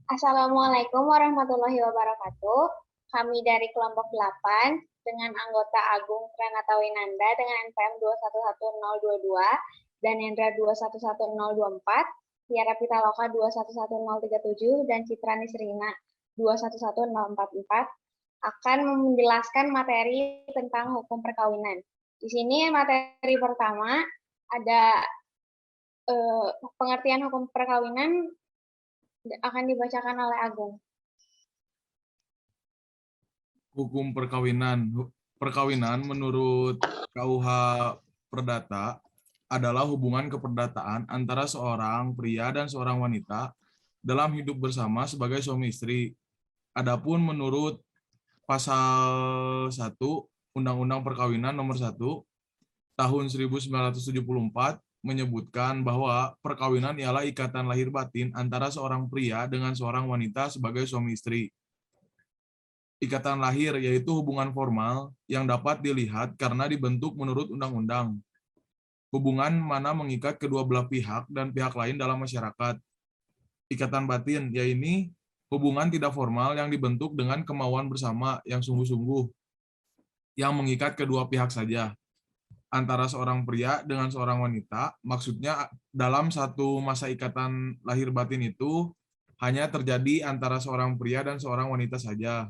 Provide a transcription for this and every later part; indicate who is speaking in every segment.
Speaker 1: Assalamualaikum warahmatullahi wabarakatuh. Kami dari kelompok 8 dengan anggota Agung Pranatawinanda dengan NPM 211022 dan Hendra 211024, Tiara Pitaloka 211037 dan Citra Nisrina 211044 akan menjelaskan materi tentang hukum perkawinan. Di sini materi pertama ada pengertian hukum perkawinan akan dibacakan oleh Agung.
Speaker 2: Hukum perkawinan. Perkawinan menurut KUH Perdata adalah hubungan keperdataan antara seorang pria dan seorang wanita dalam hidup bersama sebagai suami istri. Adapun menurut pasal 1 Undang-Undang Perkawinan nomor 1 tahun 1974 menyebutkan bahwa perkawinan ialah ikatan lahir batin antara seorang pria dengan seorang wanita sebagai suami istri. Ikatan lahir yaitu hubungan formal yang dapat dilihat karena dibentuk menurut undang-undang. Hubungan mana mengikat kedua belah pihak dan pihak lain dalam masyarakat. Ikatan batin yaitu hubungan tidak formal yang dibentuk dengan kemauan bersama yang sungguh-sungguh yang mengikat kedua pihak saja. Antara seorang pria dengan seorang wanita, maksudnya dalam satu masa ikatan lahir batin itu hanya terjadi antara seorang pria dan seorang wanita saja.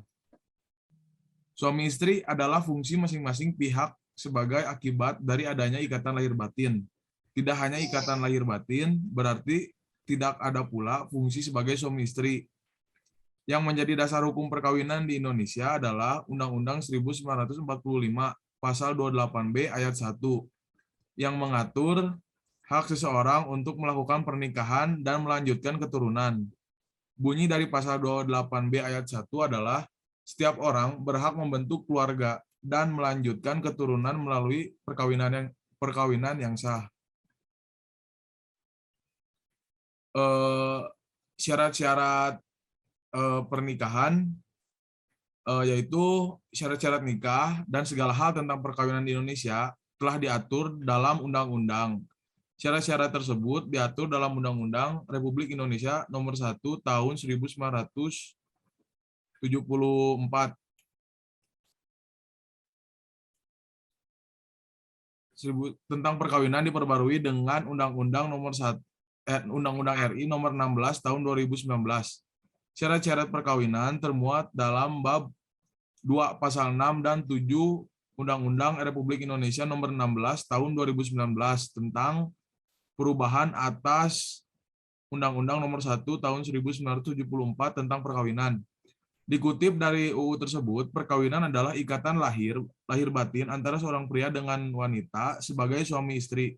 Speaker 2: Suami istri adalah fungsi masing-masing pihak sebagai akibat dari adanya ikatan lahir batin. Tidak hanya ikatan lahir batin, berarti tidak ada pula fungsi sebagai suami istri. Yang menjadi dasar hukum perkawinan di Indonesia adalah Undang-Undang 1945 Pasal 28B ayat 1 yang mengatur hak seseorang untuk melakukan pernikahan dan melanjutkan keturunan. Bunyi dari pasal 28B ayat 1 adalah setiap orang berhak membentuk keluarga dan melanjutkan keturunan melalui perkawinan yang sah. Syarat-syarat pernikahan yaitu syarat-syarat nikah dan segala hal tentang perkawinan di Indonesia telah diatur dalam undang-undang. Syarat-syarat tersebut diatur dalam Undang-Undang Republik Indonesia Nomor 1 Tahun 1974 tentang perkawinan diperbarui dengan Undang-Undang Undang-Undang RI Nomor 16 Tahun 2019. Syarat-syarat perkawinan termuat dalam bab 2 pasal 6 dan 7 Undang-Undang Republik Indonesia Nomor 16 Tahun 2019 tentang perubahan atas Undang-Undang Nomor 1 Tahun 1974 tentang perkawinan. Dikutip dari UU tersebut, perkawinan adalah ikatan lahir batin antara seorang pria dengan wanita sebagai suami istri,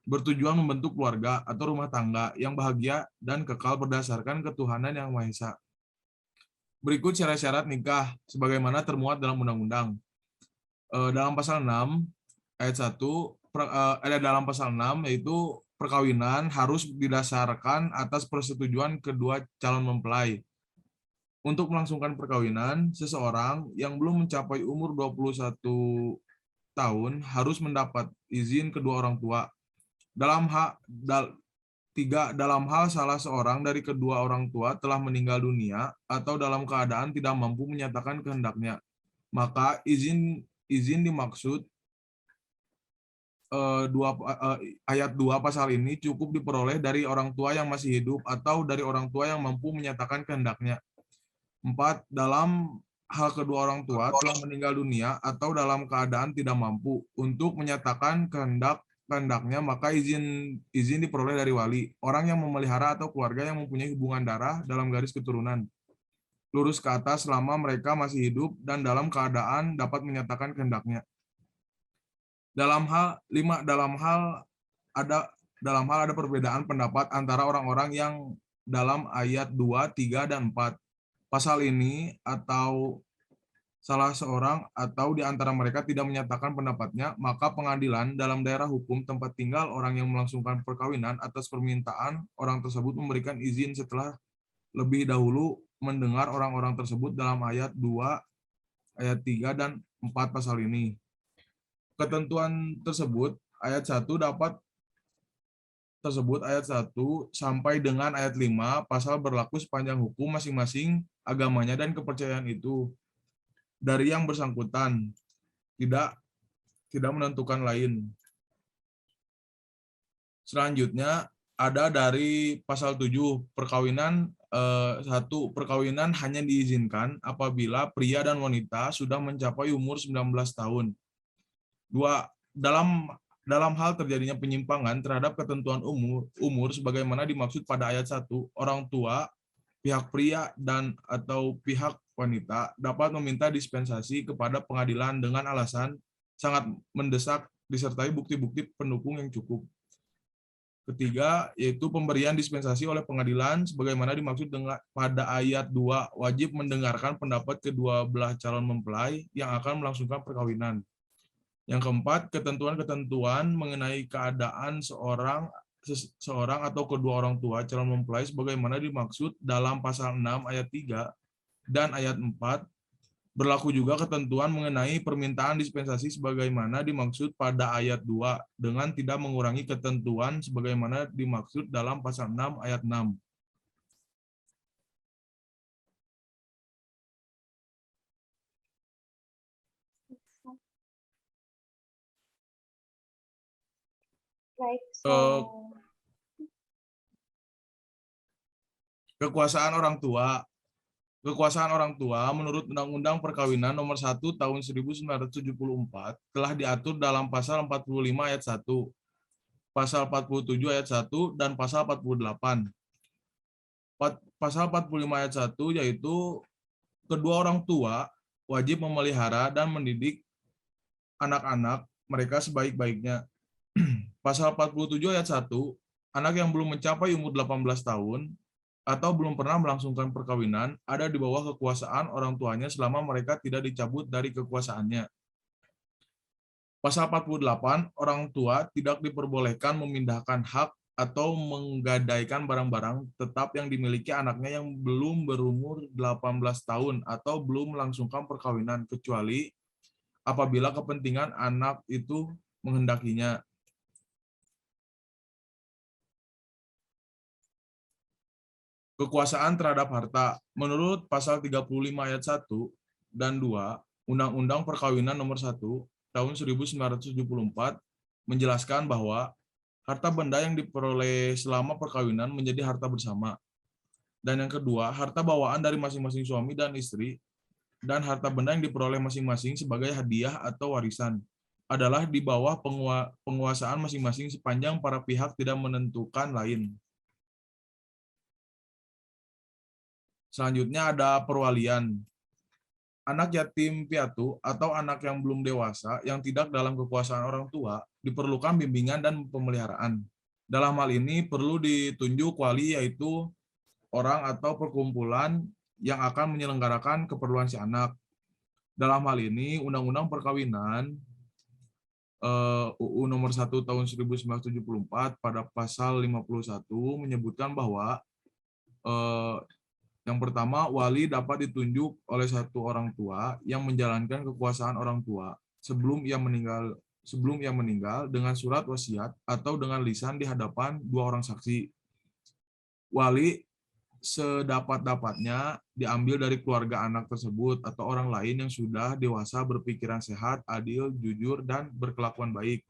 Speaker 2: bertujuan membentuk keluarga atau rumah tangga yang bahagia dan kekal berdasarkan ketuhanan yang Maha Esa. Berikut syarat-syarat nikah sebagaimana termuat dalam undang-undang. Dalam pasal 6 ayat 1 dalam pasal 6 yaitu perkawinan harus didasarkan atas persetujuan kedua calon mempelai. Untuk melangsungkan perkawinan, seseorang yang belum mencapai umur 21 tahun harus mendapat izin kedua orang tua. Dalam hal salah seorang dari kedua orang tua telah meninggal dunia atau dalam keadaan tidak mampu menyatakan kehendaknya, maka izin dimaksud ayat 2 pasal ini cukup diperoleh dari orang tua yang masih hidup atau dari orang tua yang mampu menyatakan kehendaknya. 4. Dalam hal kedua orang tua telah meninggal dunia atau dalam keadaan tidak mampu untuk menyatakan kehendaknya, maka izin diperoleh dari wali, orang yang memelihara atau keluarga yang mempunyai hubungan darah dalam garis keturunan. Lurus ke atas selama mereka masih hidup dan dalam keadaan dapat menyatakan kehendaknya. Dalam hal ada perbedaan pendapat antara orang-orang yang dalam ayat 2, 3, dan 4. Pasal ini atau salah seorang atau di antara mereka tidak menyatakan pendapatnya, maka pengadilan dalam daerah hukum tempat tinggal orang yang melangsungkan perkawinan atas permintaan orang tersebut memberikan izin setelah lebih dahulu mendengar orang-orang tersebut dalam ayat 2, ayat 3, dan 4 pasal ini. Ketentuan tersebut, ayat 1 dapat tersebut ayat 1 sampai dengan ayat 5 pasal berlaku sepanjang hukum masing-masing agamanya dan kepercayaan itu dari yang bersangkutan, tidak menentukan lain. Selanjutnya ada dari pasal 7 perkawinan 1. Perkawinan hanya diizinkan apabila pria dan wanita sudah mencapai umur 19 tahun. 2. Dalam hal terjadinya penyimpangan terhadap ketentuan umur sebagaimana dimaksud pada ayat 1, orang tua, pihak pria dan atau pihak wanita dapat meminta dispensasi kepada pengadilan dengan alasan sangat mendesak disertai bukti-bukti pendukung yang cukup. Ketiga, yaitu pemberian dispensasi oleh pengadilan sebagaimana dimaksud pada ayat 2, wajib mendengarkan pendapat kedua belah calon mempelai yang akan melangsungkan perkawinan. Yang keempat, ketentuan-ketentuan mengenai keadaan seorang atau kedua orang tua calon mempelai sebagaimana dimaksud dalam pasal 6 ayat 3 dan ayat 4. Berlaku juga ketentuan mengenai permintaan dispensasi sebagaimana dimaksud pada ayat 2 dengan tidak mengurangi ketentuan sebagaimana dimaksud dalam pasal 6 ayat 6.
Speaker 1: Baik,
Speaker 2: Kekuasaan orang tua. Kekuasaan orang tua menurut Undang-Undang Perkawinan Nomor 1 Tahun 1974 telah diatur dalam Pasal 45 ayat 1, Pasal 47 ayat 1, dan Pasal 48. Pasal 45 ayat 1 yaitu kedua orang tua wajib memelihara dan mendidik anak-anak mereka sebaik-baiknya. Pasal 47 ayat 1, anak yang belum mencapai umur 18 tahun atau belum pernah melangsungkan perkawinan ada di bawah kekuasaan orang tuanya selama mereka tidak dicabut dari kekuasaannya. Pasal 48, orang tua tidak diperbolehkan memindahkan hak atau menggadaikan barang-barang tetap yang dimiliki anaknya yang belum berumur 18 tahun atau belum melangsungkan perkawinan kecuali apabila kepentingan anak itu menghendakinya. Kekuasaan terhadap harta. Menurut pasal 35 ayat 1 dan 2 Undang-Undang Perkawinan Nomor 1 Tahun 1974 menjelaskan bahwa harta benda yang diperoleh selama perkawinan menjadi harta bersama. Dan yang kedua, harta bawaan dari masing-masing suami dan istri dan harta benda yang diperoleh masing-masing sebagai hadiah atau warisan adalah di bawah penguasaan masing-masing sepanjang para pihak tidak menentukan lain. Selanjutnya ada perwalian. Anak yatim piatu atau anak yang belum dewasa yang tidak dalam kekuasaan orang tua diperlukan bimbingan dan pemeliharaan. Dalam hal ini perlu ditunjuk wali yaitu orang atau perkumpulan yang akan menyelenggarakan keperluan si anak. Dalam hal ini Undang-Undang Perkawinan UU Nomor 1 Tahun 1974 pada pasal 51 menyebutkan bahwa yang pertama, wali dapat ditunjuk oleh satu orang tua yang menjalankan kekuasaan orang tua sebelum ia meninggal dengan surat wasiat atau dengan lisan di hadapan dua orang saksi. Wali sedapat-dapatnya diambil dari keluarga anak tersebut atau orang lain yang sudah dewasa berpikiran sehat, adil, jujur, dan berkelakuan baik.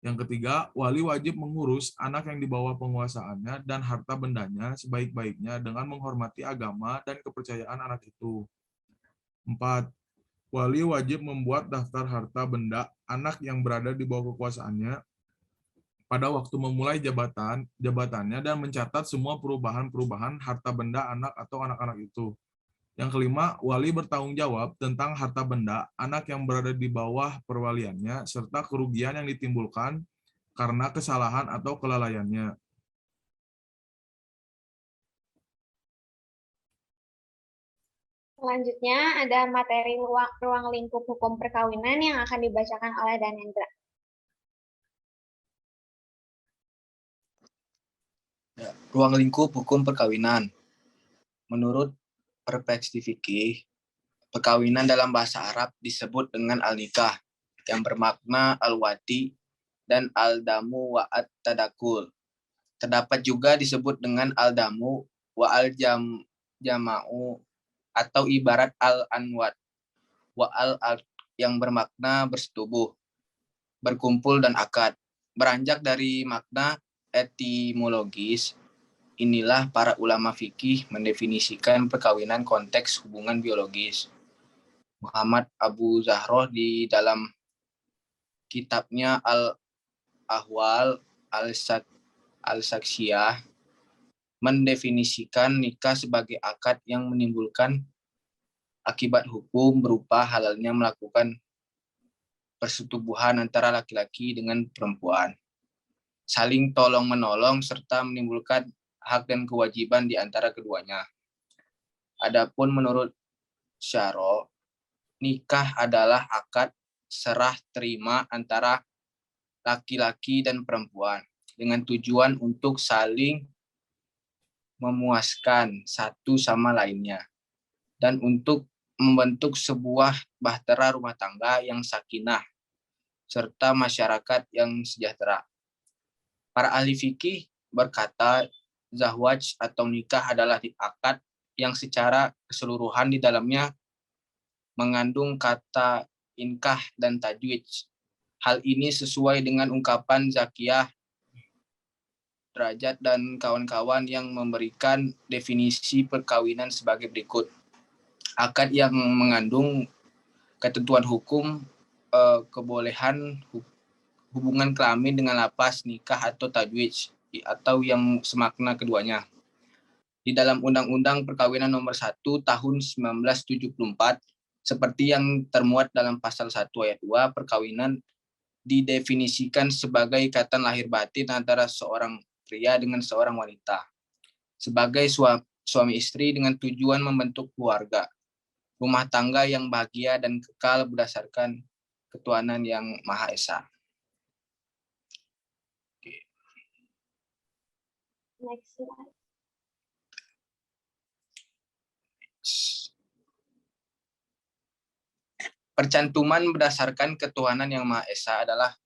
Speaker 2: Yang ketiga, wali wajib mengurus anak yang dibawa penguasaannya dan harta bendanya sebaik-baiknya dengan menghormati agama dan kepercayaan anak itu. 4. Wali wajib membuat daftar harta benda anak yang berada di bawah kekuasaannya pada waktu memulai jabatannya dan mencatat semua perubahan-perubahan harta benda anak atau anak-anak itu. Yang kelima, wali bertanggung jawab tentang harta benda anak yang berada di bawah perwaliannya serta kerugian yang ditimbulkan karena kesalahan atau kelalaiannya.
Speaker 1: Selanjutnya ada materi ruang lingkup hukum perkawinan yang akan dibacakan oleh Danendra.
Speaker 3: Ruang lingkup hukum perkawinan. Menurut perspektif fikih, perkawinan dalam bahasa Arab disebut dengan al-nikah, yang bermakna al-wati dan al-damu wa at-tadakul. Terdapat juga disebut dengan al-damu wa al-jama'u atau ibarat al-anwat wa al yang bermakna bersetubuh, berkumpul dan akad. Beranjak dari makna etimologis, inilah para ulama fikih mendefinisikan perkawinan konteks hubungan biologis. Muhammad Abu Zahroh di dalam kitabnya Al-Ahwal Al-Saksiyah mendefinisikan nikah sebagai akad yang menimbulkan akibat hukum berupa halalnya melakukan persetubuhan antara laki-laki dengan perempuan, saling tolong-menolong, serta menimbulkan hak dan kewajiban di antara keduanya. Adapun menurut Syaro, nikah adalah akad serah terima antara laki-laki dan perempuan dengan tujuan untuk saling memuaskan satu sama lainnya dan untuk membentuk sebuah bahtera rumah tangga yang sakinah serta masyarakat yang sejahtera. Para ahli fikih berkata zawaj atau nikah adalah akad yang secara keseluruhan di dalamnya mengandung kata inkah dan tajwid. Hal ini sesuai dengan ungkapan Zakiyah, Derajat, dan kawan-kawan yang memberikan definisi perkawinan sebagai berikut. Akad yang mengandung ketentuan hukum, kebolehan hubungan kelamin dengan lapas, nikah atau tajwid, atau yang semakna keduanya. Di dalam Undang-Undang Perkawinan Nomor 1 Tahun 1974, seperti yang termuat dalam Pasal 1 Ayat 2, perkawinan didefinisikan sebagai ikatan lahir batin antara seorang pria dengan seorang wanita sebagai suami istri dengan tujuan membentuk keluarga, rumah tangga yang bahagia dan kekal berdasarkan ketuhanan yang Maha Esa.
Speaker 1: Next slide.
Speaker 3: Percantuman berdasarkan ketuhanan yang Maha Esa adalah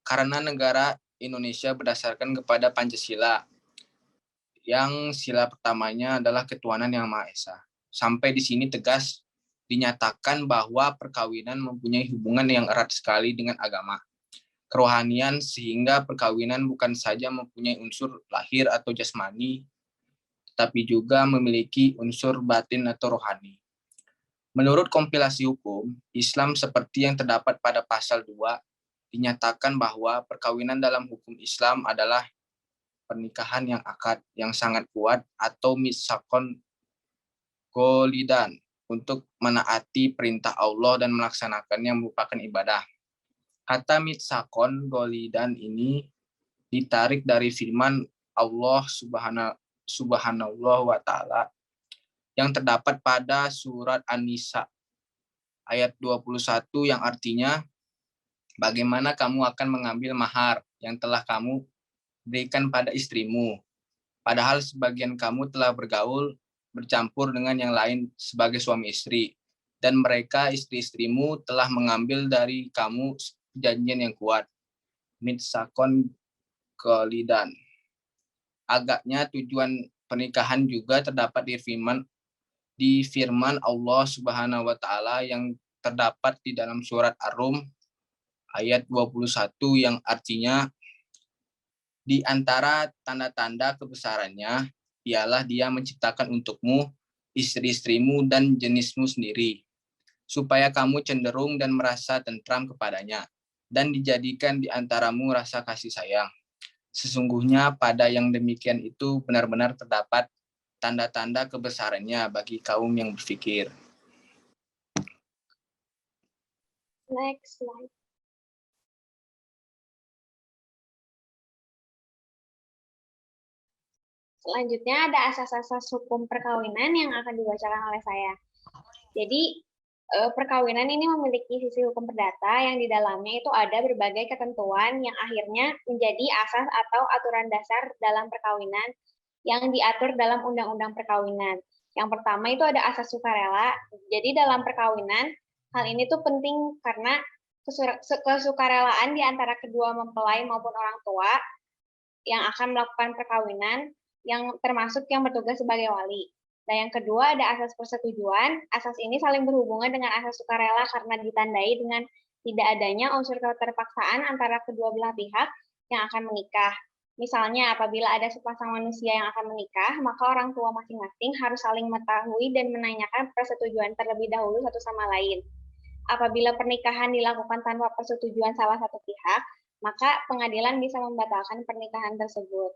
Speaker 3: karena negara Indonesia berdasarkan kepada Pancasila, yang sila pertamanya adalah ketuhanan yang Maha Esa. Sampai di sini tegas dinyatakan bahwa perkawinan mempunyai hubungan yang erat sekali dengan agama, kerohanian, sehingga perkawinan bukan saja mempunyai unsur lahir atau jasmani, tetapi juga memiliki unsur batin atau rohani. Menurut kompilasi hukum Islam seperti yang terdapat pada pasal 2, dinyatakan bahwa perkawinan dalam hukum Islam adalah pernikahan yang akad yang sangat kuat atau misakon golidan untuk menaati perintah Allah dan melaksanakannya merupakan ibadah. Kata mitsakon golidan ini ditarik dari firman Allah Subhanahu wa Ta'ala yang terdapat pada surat An-Nisa ayat 21 yang artinya, bagaimana kamu akan mengambil mahar yang telah kamu berikan pada istrimu, padahal sebagian kamu telah bercampur dengan yang lain sebagai suami istri, dan mereka istri-istrimu telah mengambil dari kamu perjanjian yang kuat, mitsakon golidan. Agaknya tujuan pernikahan juga terdapat di firman Allah Subhanahu wa Ta'ala yang terdapat di dalam surat Ar-Rum ayat 21 yang artinya, di antara tanda-tanda kebesarannya ialah Dia menciptakan untukmu istri-istrimu dan jenismu sendiri, supaya kamu cenderung dan merasa tentram kepadanya, dan dijadikan di antaramu rasa kasih sayang. Sesungguhnya pada yang demikian itu benar-benar terdapat tanda-tanda kebesarannya bagi kaum yang berfikir.
Speaker 1: Next slide. Selanjutnya ada asas-asas hukum perkawinan yang akan dibacakan oleh saya. Jadi, perkawinan ini memiliki sisi hukum perdata yang di dalamnya itu ada berbagai ketentuan yang akhirnya menjadi asas atau aturan dasar dalam perkawinan yang diatur dalam Undang-Undang Perkawinan. Yang pertama itu ada asas sukarela. Jadi dalam perkawinan, hal ini tuh penting karena kesukarelaan di antara kedua mempelai maupun orang tua yang akan melakukan perkawinan, yang termasuk yang bertugas sebagai wali. Dan yang kedua ada asas persetujuan. Asas ini saling berhubungan dengan asas sukarela karena ditandai dengan tidak adanya unsur keterpaksaan antara kedua belah pihak yang akan menikah. Misalnya, apabila ada sepasang manusia yang akan menikah, maka orang tua masing-masing harus saling mengetahui dan menanyakan persetujuan terlebih dahulu satu sama lain. Apabila pernikahan dilakukan tanpa persetujuan salah satu pihak, maka pengadilan bisa membatalkan pernikahan tersebut.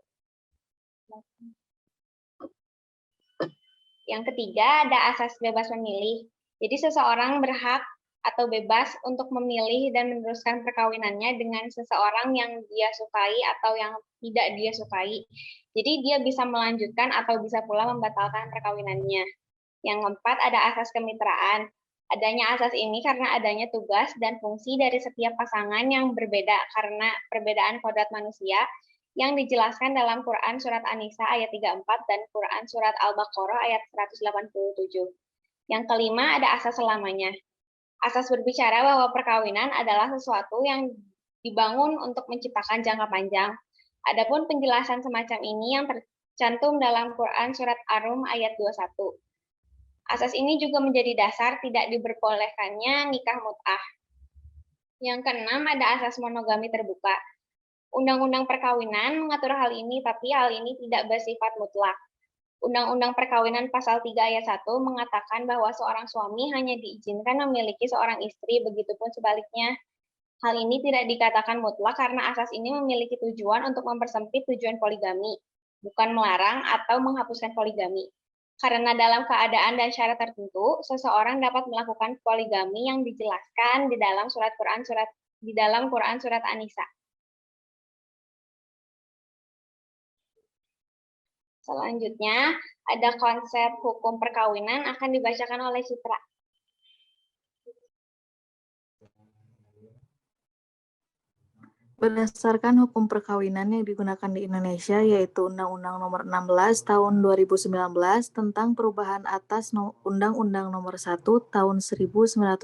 Speaker 1: Yang ketiga, ada asas bebas memilih. Jadi seseorang berhak atau bebas untuk memilih dan meneruskan perkawinannya dengan seseorang yang dia sukai atau yang tidak dia sukai. Jadi dia bisa melanjutkan atau bisa pula membatalkan perkawinannya. Yang keempat, ada asas kemitraan. Adanya asas ini karena adanya tugas dan fungsi dari setiap pasangan yang berbeda karena perbedaan kodrat manusia yang dijelaskan dalam Quran Surat An-Nisa ayat 34 dan Quran Surat Al-Baqarah ayat 187. Yang kelima, ada asas selamanya. Asas berbicara bahwa perkawinan adalah sesuatu yang dibangun untuk menciptakan jangka panjang. Adapun penjelasan semacam ini yang tercantum dalam Quran Surat Ar-Rum ayat 21. Asas ini juga menjadi dasar tidak diperbolehkannya nikah mut'ah. Yang keenam, ada asas monogami terbuka. Undang-undang perkawinan mengatur hal ini, tapi hal ini tidak bersifat mutlak. Undang-Undang Perkawinan Pasal 3 Ayat 1 mengatakan bahwa seorang suami hanya diizinkan memiliki seorang istri, begitupun sebaliknya. Hal ini tidak dikatakan mutlak karena asas ini memiliki tujuan untuk mempersempit tujuan poligami, bukan melarang atau menghapuskan poligami. Karena dalam keadaan dan syarat tertentu, seseorang dapat melakukan poligami yang dijelaskan di dalam Quran Surat An-Nisa. Selanjutnya, ada konsep hukum perkawinan akan dibacakan oleh Citra.
Speaker 4: Berdasarkan hukum perkawinan yang digunakan di Indonesia, yaitu Undang-Undang Nomor 16 Tahun 2019 tentang perubahan atas Undang-Undang Nomor 1 Tahun 1974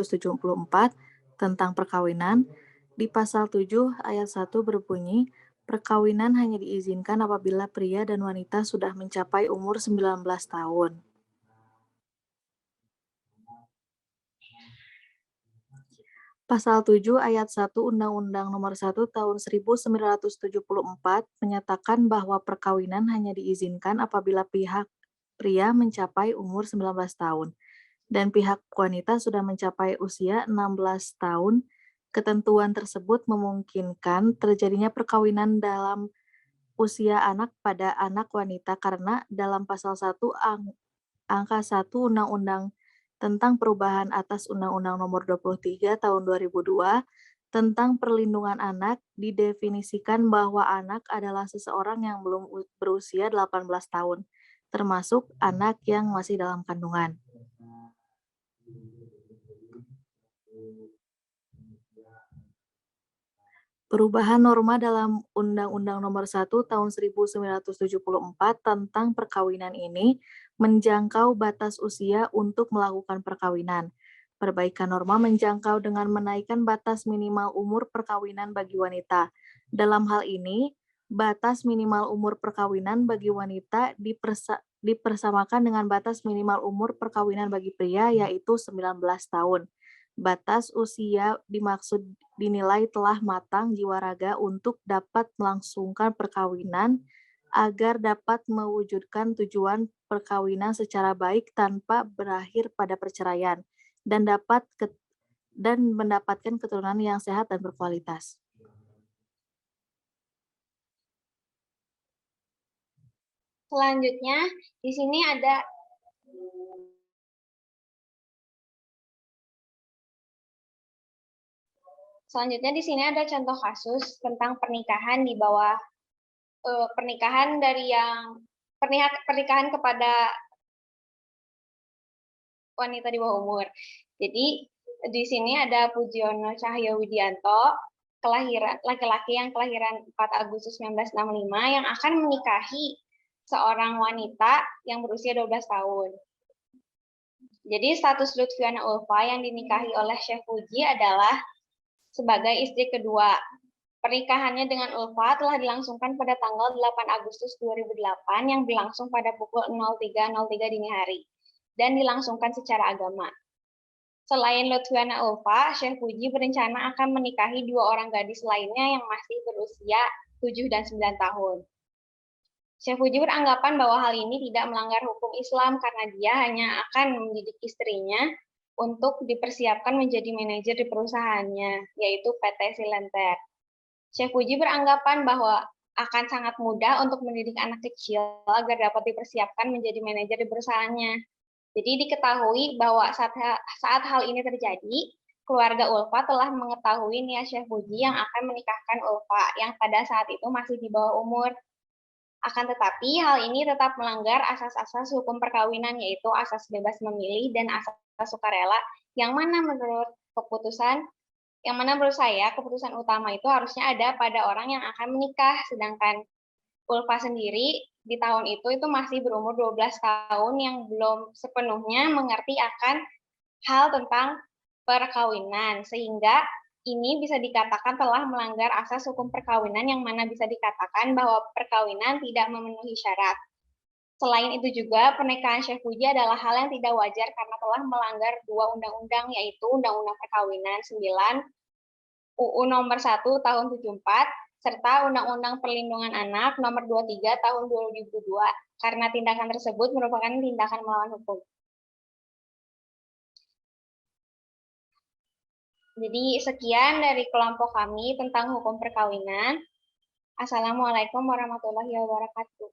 Speaker 4: tentang perkawinan, di Pasal 7 Ayat 1 berbunyi, perkawinan hanya diizinkan apabila pria dan wanita sudah mencapai umur 19 tahun. Pasal 7 Ayat 1 Undang-Undang Nomor 1 Tahun 1974 menyatakan bahwa perkawinan hanya diizinkan apabila pihak pria mencapai umur 19 tahun dan pihak wanita sudah mencapai usia 16 tahun. Ketentuan tersebut memungkinkan terjadinya perkawinan dalam usia anak pada anak wanita karena dalam Pasal 1 angka 1 Undang-Undang tentang perubahan atas Undang-Undang Nomor 23 Tahun 2002 tentang perlindungan anak didefinisikan bahwa anak adalah seseorang yang belum berusia 18 tahun, termasuk anak yang masih dalam kandungan. Perubahan norma dalam Undang-Undang Nomor 1 Tahun 1974 tentang perkawinan ini menjangkau batas usia untuk melakukan perkawinan. Perbaikan norma menjangkau dengan menaikkan batas minimal umur perkawinan bagi wanita. Dalam hal ini, batas minimal umur perkawinan bagi wanita dipersamakan dengan batas minimal umur perkawinan bagi pria, yaitu 19 tahun. Batas usia dimaksud dinilai telah matang jiwa raga untuk dapat melangsungkan perkawinan agar dapat mewujudkan tujuan perkawinan secara baik tanpa berakhir pada perceraian dan mendapatkan keturunan yang sehat dan berkualitas.
Speaker 1: Selanjutnya, di sini ada contoh kasus tentang pernikahan di bawah pernikahan kepada wanita di bawah umur. Jadi di sini ada Pujiono Cahyo Widianto, laki-laki yang kelahiran 4 Agustus 1965 yang akan menikahi seorang wanita yang berusia 12 tahun. Jadi status Lutfiana Ulfa yang dinikahi oleh Chef Puji adalah sebagai istri kedua. Pernikahannya dengan Ulfa telah dilangsungkan pada tanggal 8 Agustus 2008 yang berlangsung pada pukul 03.03 dini hari dan dilangsungkan secara agama. Selain Lutfiana Ulfa, Syekh Puji berencana akan menikahi 2 orang gadis lainnya yang masih berusia 7 dan 9 tahun. Syekh Puji beranggapan bahwa hal ini tidak melanggar hukum Islam karena dia hanya akan mendidik istrinya untuk dipersiapkan menjadi manajer di perusahaannya, yaitu PT Silenter. Syekh Puji beranggapan bahwa akan sangat mudah untuk mendidik anak kecil agar dapat dipersiapkan menjadi manajer di perusahaannya. Jadi diketahui bahwa saat hal ini terjadi, keluarga Ulfa telah mengetahui niat Syekh Puji yang akan menikahkan Ulfa yang pada saat itu masih di bawah umur. Akan tetapi hal ini tetap melanggar asas-asas hukum perkawinan, yaitu asas bebas memilih dan asas sukarela, yang mana menurut saya keputusan utama itu harusnya ada pada orang yang akan menikah, sedangkan Ulfa sendiri di tahun itu masih berumur 12 tahun yang belum sepenuhnya mengerti akan hal tentang perkawinan, sehingga ini bisa dikatakan telah melanggar asas hukum perkawinan yang mana bisa dikatakan bahwa perkawinan tidak memenuhi syarat. Selain itu juga, pernikahan Syekh Puji adalah hal yang tidak wajar karena telah melanggar 2 undang-undang, yaitu Undang-Undang Perkawinan 9, UU Nomor 1 Tahun 74, serta Undang-Undang Perlindungan Anak Nomor 23 Tahun 2002, karena tindakan tersebut merupakan tindakan melawan hukum. Jadi sekian dari kelompok kami tentang hukum perkawinan. Assalamualaikum warahmatullahi wabarakatuh.